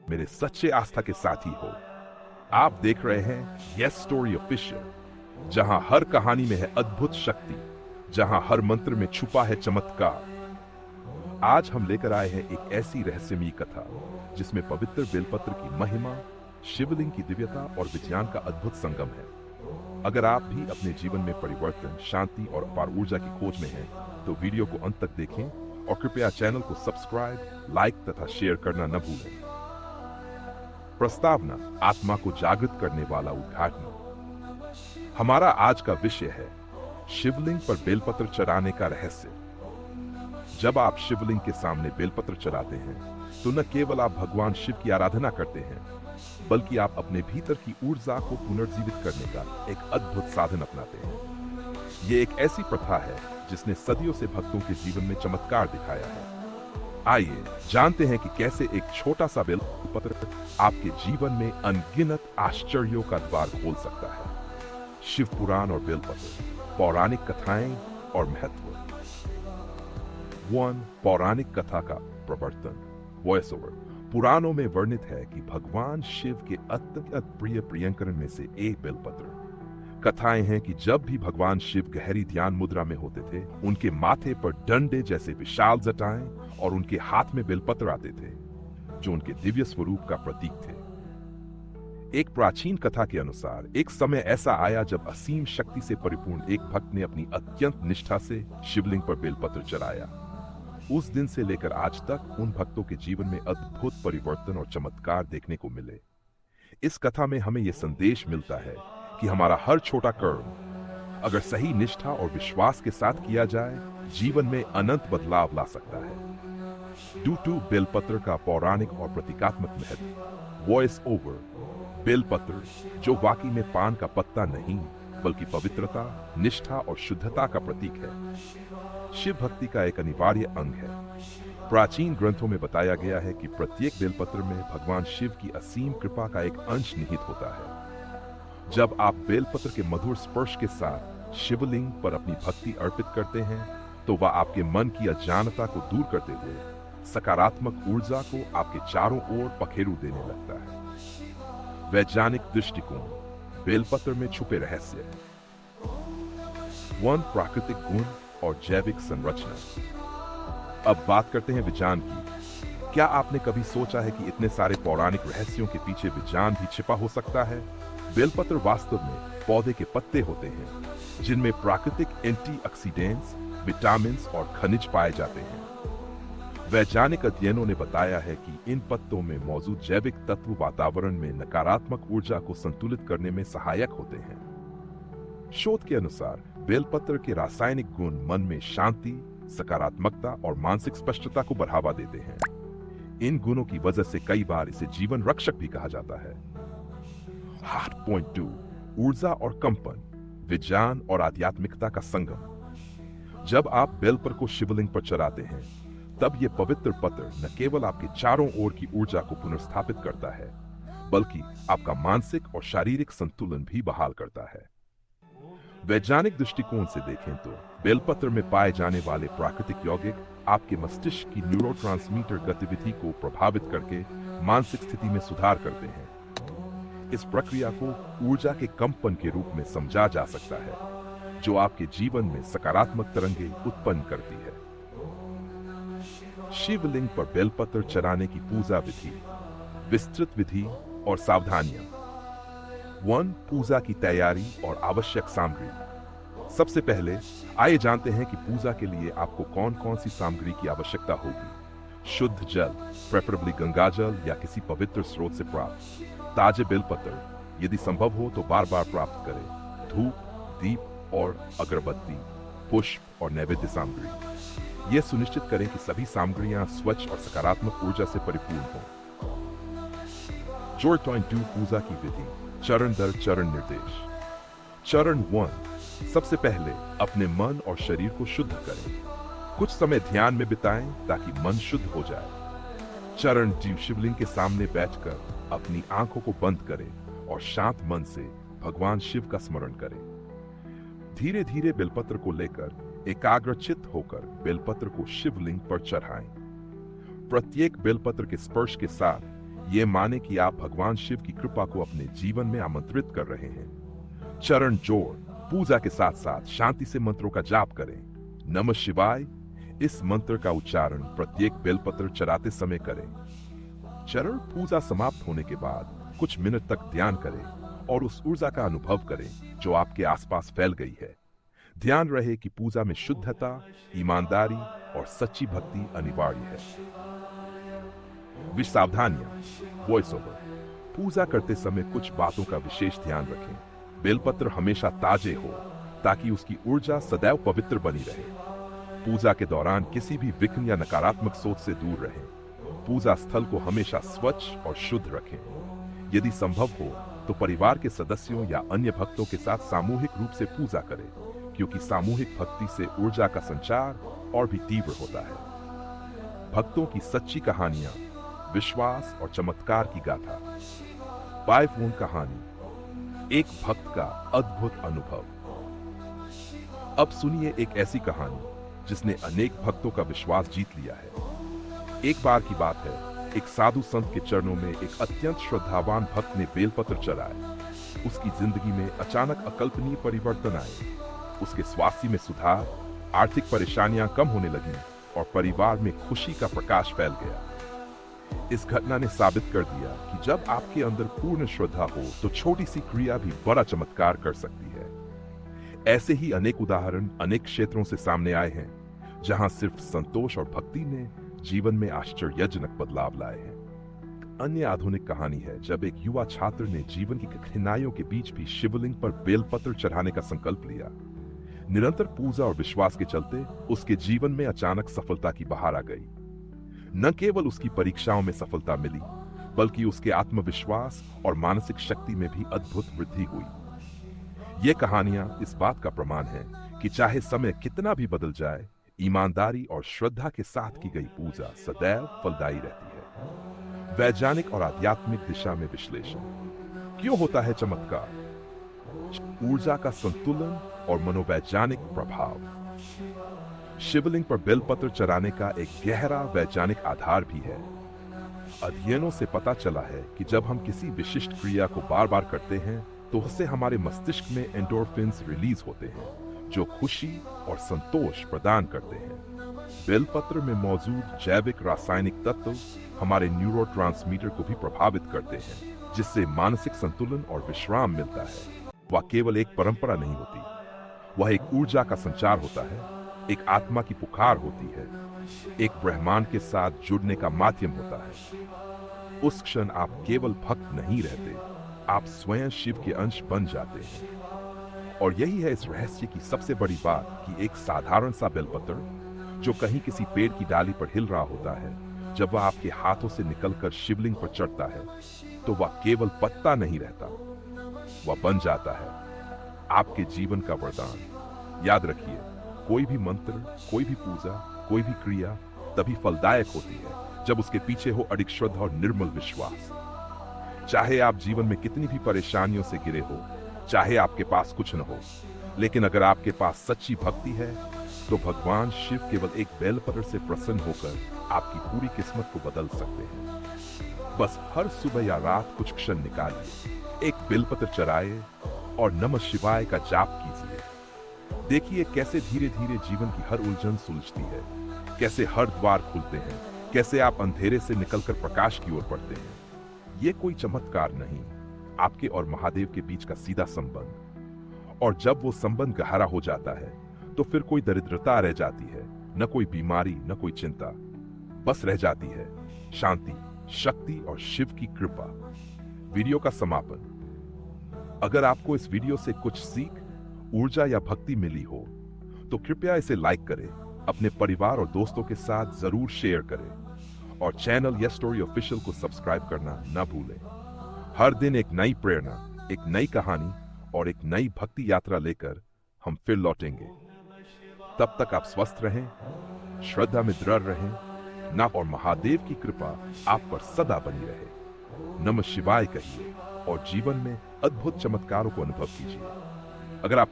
मेरे सच्चे आस्था के साथी हो। आप देख रहे हैं यस स्टोरी ऑफिशियल, जहां हर कहानी में है अद्भुत शक्ति, जहां हर मंत्र में छुपा है चमत्कार। आज हम लेकर आए हैं एक ऐसी रहस्यमयी कथा जिसमें पवित्र बेलपत्र की महिमा, शिवलिंग की दिव्यता और विज्ञान का अद्भुत संगम है। अगर आप भी अपने जीवन में परिवर्तन, शांति और अपार ऊर्जा की खोज में हैं, तो वीडियो को अंत तक देखें और कृपया चैनल को सब्सक्राइब, लाइक तथा शेयर करना न भूलें। प्रस्तावना: आत्मा को जागृत करने वाला उद्घाटन। हमारा आज का विषय है शिवलिंग पर बेलपत्र चढ़ाने का रहस्य। जब आप शिवलिंग के सामने बेलपत्र चढ़ाते हैं, तो न केवल आप भगवान शिव की आराधना करते हैं, बल्कि आप अपने भीतर की ऊर्जा को पुनर्जीवित करने का एक अद्भुत साधन अपनाते हैं। ये एक ऐसी प्रथा है जिसने सदियों से भक्तों के जीवन में चमत्कार दिखाया है। आइए जानते हैं कि कैसे एक छोटा सा बेलपत्र आपके जीवन में अनगिनत आश्चर्यों का द्वार खोल सकता है। शिव पुराण और बेलपत्र, पौराणिक कथाएं और महत्व। 1. पौराणिक कथा का प्रवर्तन। Voice over. पुराणों में वर्णित है कि भगवान शिव के अत्यंत प्रिय प्रियंकरण में से एक बेलपत्र। कथाएं हैं कि जब भी भगवान शिव गहरी ध्यान मुद्रा में होते थे, उनके माथे पर डंडे जैसे विशाल जटाएं और उनके हाथ में बेलपत्र आते थे, जो उनके दिव्य स्वरूप का प्रतीक थे। एक प्राचीन कथा के अनुसार एक समय ऐसा आया जब असीम शक्ति से परिपूर्ण एक भक्त ने अपनी अत्यंत निष्ठा से शिवलिंग पर बेलपत्र चढ़ाया। उस दिन से लेकर आज तक उन भक्तों के जीवन में अद्भुत परिवर्तन और चमत्कार देखने को मिले। इस कथा में हमें यह संदेश मिलता है कि हमारा हर छोटा कर्म अगर सही निष्ठा और विश्वास के साथ किया जाए, जीवन में अनंत बदलाव ला सकता है। 2. बेलपत्र का पौराणिक और प्रतीकात्मक महत्व। Voice over. बेलपत्र, जो वाकई में पान का पत्ता नहीं बल्कि पवित्रता, निष्ठा और शुद्धता का प्रतीक है, शिव भक्ति का एक अनिवार्य अंग है। प्राचीन ग्रंथों में बताया गया है कि प्रत्येक बेलपत्र में भगवान शिव की असीम कृपा का एक अंश निहित होता है। जब आप बेलपत्र के मधुर स्पर्श के साथ शिवलिंग पर अपनी भक्ति अर्पित करते हैं, तो वह आपके मन की अज्ञानता को दूर करते हुए सकारात्मक ऊर्जा को आपके चारों ओर पखेरु देने लगता है। वैज्ञानिक दृष्टिकोण। बेलपत्र में छुपे रहस्य। 1. प्राकृतिक गुण और जैविक संरचना। अब बात करते हैं विज्ञान की। क्या आपने कभी सोचा है कि इतने सारे पौराणिक रहस्यों के पीछे विज्ञान भी छिपा हो सकता है? बेलपत्र वास्तव में पौधे के पत्ते होते हैं, जिनमें प्राकृतिक एंटीऑक्सीडेंट्स, विटामिन और खनिज पाए जाते हैं। वैज्ञानिक अध्ययनों ने बताया है कि इन पत्तों में मौजूद जैविक तत्व वातावरण में नकारात्मक ऊर्जा को संतुलित करने में सहायक होते हैं। शोध के अनुसार बेलपत्र के रासायनिक गुण मन में शांति, सकारात्मकता और मानसिक स्पष्टता को बढ़ावा देते हैं। इन गुणों की वजह से कई बार इसे जीवन रक्षक भी कहा जाता है। 2. ऊर्जा और कंपन, विज्ञान और आध्यात्मिकता का संगम। जब आप बेलपत्र को शिवलिंग पर चढ़ाते हैं, तब यह पवित्र पत्र न केवल आपके चारों ओर की ऊर्जा को पुनर्स्थापित करता है, बल्कि आपका मानसिक और शारीरिक संतुलन भी बहाल करता है। वैज्ञानिक दृष्टिकोण से देखें तो बेलपत्र में पाए जाने वाले प्राकृतिक यौगिक आपके मस्तिष्क की न्यूरोट्रांसमीटर गतिविधि को प्रभावित करके मानसिक स्थिति में सुधार करते हैं। इस प्रक्रिया को ऊर्जा के कंपन के रूप में समझा जा सकता है, जो आपके जीवन में सकारात्मक तरंगें उत्पन्न करती है। शिवलिंग पर बेलपत्र चढ़ाने की पूजा विधि। विस्तृत विधि और सावधानियां। 1. पूजा की तैयारी और आवश्यक सामग्री। सबसे पहले आइए जानते हैं कि पूजा के लिए आपको कौन कौन सी सामग्री की आवश्यकता होगी। शुद्ध जल, प्रेफरेबली गंगाजल या किसी पवित्र स्रोत से प्राप्त। ताजे बेलपत्र, यदि संभव हो तो बार बार प्राप्त करें। धूप, दीप और अगरबत्ती, पुष्प और नैवेद्य सामग्री। यह सुनिश्चित करें कि सभी सामग्रियां स्वच्छ और सकारात्मक ऊर्जा से परिपूर्ण हों। 2. पूजा की विधि, चरण दर चरण निर्देश। चरण 1। सबसे पहले अपने मन और शरीर को शुद्ध करें। कुछ समय ध्यान में बिताएं ताकि मन शुद्ध हो जाए। चरण 2। शिवलिंग के सामने बैठकर अपनी आंखों को बंद करें और शांत मन से भगवान शिव का स्मरण करें। धीरे धीरे बेलपत्र को लेकर एकाग्रचित्त होकर बेलपत्र को शिवलिंग पर चढ़ाएं। प्रत्येक बेलपत्र के स्पर्श के साथ ये माने कि आप भगवान शिव की कृपा को अपने जीवन में आमंत्रित कर रहे हैं। चरण जोड़ पूजा के साथ साथ शांति से मंत्रों का जाप करें। नमः शिवाय इस मंत्र का उच्चारण प्रत्येक बेलपत्र चढ़ाते समय करें। चरण पूजा समाप्त होने के बाद कुछ मिनट तक ध्यान करें और उस ऊर्जा का अनुभव करें जो आपके आसपास फैल गई है। ध्यान रहे कि पूजा में शुद्धता, ईमानदारी और सच्ची भक्ति अनिवार्य है। सावधानियां, वॉइस ओवर। पूजा करते समय कुछ बातों का विशेष ध्यान रखें। बेलपत्र हमेशा ताजे हो ताकि उसकी ऊर्जा सदैव पवित्र बनी रहे। पूजा के दौरान किसी भी विघ्न या नकारात्मक सोच से दूर रहें। पूजा स्थल को हमेशा स्वच्छ और शुद्ध रखें। यदि संभव हो तो परिवार के सदस्यों या अन्य भक्तों के साथ सामूहिक रूप से पूजा करें, क्योंकि सामूहिक भक्ति से ऊर्जा का संचार और भी तीव्र होता है। भक्तों की सच्ची कहानियां, विश्वास और चमत्कार की गाथा। बाय फोन कहानी, एक भक्त का अद्भुत अनुभव। अब सुनिए एक ऐसी कहानी जिसने अनेक भक्तों का विश्वास जीत लिया है। एक बार की बात है, एक साधु संत के चरणों में एक अत्यंत श्रद्धावान भक्त ने बेलपत्र चढ़ाए। उसकी जिंदगी में अचानक अकल्पनीय परिवर्तन आए। उसके स्वास्थ्य में सुधार, आर्थिक परेशानियां कम होने लगीं और परिवार में खुशी का प्रकाश फैल गया। इस घटना ने साबित कर दिया कि जब आपके अंदर पूर्ण श्रद्धा हो तो छोटी सी क्रिया भी बड़ा चमत्कार कर सकती है। ऐसे ही अनेक उदाहरण अनेक क्षेत्रों से सामने आए हैं, जहां सिर्फ संतोष और भक्ति ने जीवन में आश्चर्यजनक बदलाव लाए हैं। अन्य आधुनिक कहानी है जब एक युवा छात्र ने जीवन की कठिनाइयों के बीच भी शिवलिंग पर बेलपत्र चढ़ाने का संकल्प लिया। निरंतर पूजा और विश्वास के चलते उसके जीवन में अचानक सफलता की बहार आ गई। न केवल उसकी परीक्षाओं में सफलता मिली, बल्कि उसके आत्मविश्वास और मानसिक शक्ति में भी अद्भुत वृद्धि हुई। ये कहानियां इस बात का प्रमाण है कि चाहे समय कितना भी बदल जाए, ईमानदारी और श्रद्धा के साथ की गई पूजा सदैव फलदायी रहती है। वैज्ञानिक और आध्यात्मिक दिशा में विश्लेषण। क्यों होता है चमत्कार? ऊर्जा का संतुलन और मनोवैज्ञानिक प्रभाव। शिवलिंग पर बेलपत्र चढ़ाने का एक गहरा वैज्ञानिक आधार भी है। अध्ययनों से पता चला है कि जब हम किसी विशिष्ट क्रिया को बार बार करते हैं तो उससे हमारे मस्तिष्क में एंडोर्फिन्स रिलीज होते हैं, जो खुशी और संतोष प्रदान करते हैं। बेलपत्र में मौजूद जैविक रासायनिक तत्व हमारे न्यूरोट्रांसमीटर को भी प्रभावित करते हैं, जिससे मानसिक संतुलन और विश्राम मिलता है। वह केवल एक परंपरा नहीं होती, वह एक ऊर्जा का संचार होता है, एक आत्मा की पुकार होती है, एक ब्रह्मांड के साथ जुड़ने का माध्यम होता है। उस क्षण आप केवल भक्त नहीं रहते, आप स्वयं शिव के अंश बन जाते हैं। और यही है इस रहस्य की सबसे बड़ी बात कि एक साधारण सा बेलपत्र जो कहीं किसी पेड़ की डाली पर हिल रहा होता है, जब वह आपके हाथों से निकलकर शिवलिंग पर चढ़ता है तो वह केवल पत्ता नहीं रहता, वह बन जाता है आपके जीवन का वरदान। याद रखिए, कोई भी मंत्र, कोई भी पूजा, कोई भी क्रिया तभी फलदायक होती है जब उसके पीछे हो अडिग श्रद्धा और निर्मल विश्वास। चाहे आप जीवन में कितनी भी परेशानियों से घिरे हो, चाहे आपके पास कुछ न हो, लेकिन अगर आपके पास सच्ची भक्ति है तो भगवान शिव केवल एक बेलपत्र से प्रसन्न होकर आपकी पूरी किस्मत को बदल सकते हैं। बस हर सुबह या रात कुछ क्षण निकालिए, एक बेलपत्र चढ़ाए और नमः शिवाय का जाप कीजिए। देखिए कैसे धीरे धीरे जीवन की हर उलझन सुलझती है, कैसे हर द्वार खुलते हैं, कैसे आप अंधेरे से निकलकर प्रकाश की ओर बढ़ते हैं। ये कोई चमत्कार नहीं, आपके और महादेव के बीच का सीधा संबंध। और जब वो संबंध गहरा हो जाता है तो फिर कोई दरिद्रता रह जाती है, न कोई बीमारी, न कोई चिंता, बस रह जाती है शांति, शक्ति और शिव की कृपा। वीडियो का समापन। अगर आपको इस वीडियो से कुछ सीख, ऊर्जा या भक्ति मिली हो तो कृपया इसे लाइक करें, अपने परिवार और दोस्तों के साथ जरूर शेयर करें और चैनल यस स्टोरी ऑफिशियल को सब्सक्राइब करना न भूलें। हर दिन एक नई प्रेरणा, एक नई कहानी और एक नई भक्ति यात्रा लेकर हम फिर लौटेंगे। तब तक आप स्वस्थ रहें, श्रद्धा में दृढ़ रहें, ना और महादेव की कृपा आप पर सदा बनी रहे। नमः शिवाय कहिए और जीवन में अद्भुत चमत्कारों को अनुभव कीजिए। अगर आप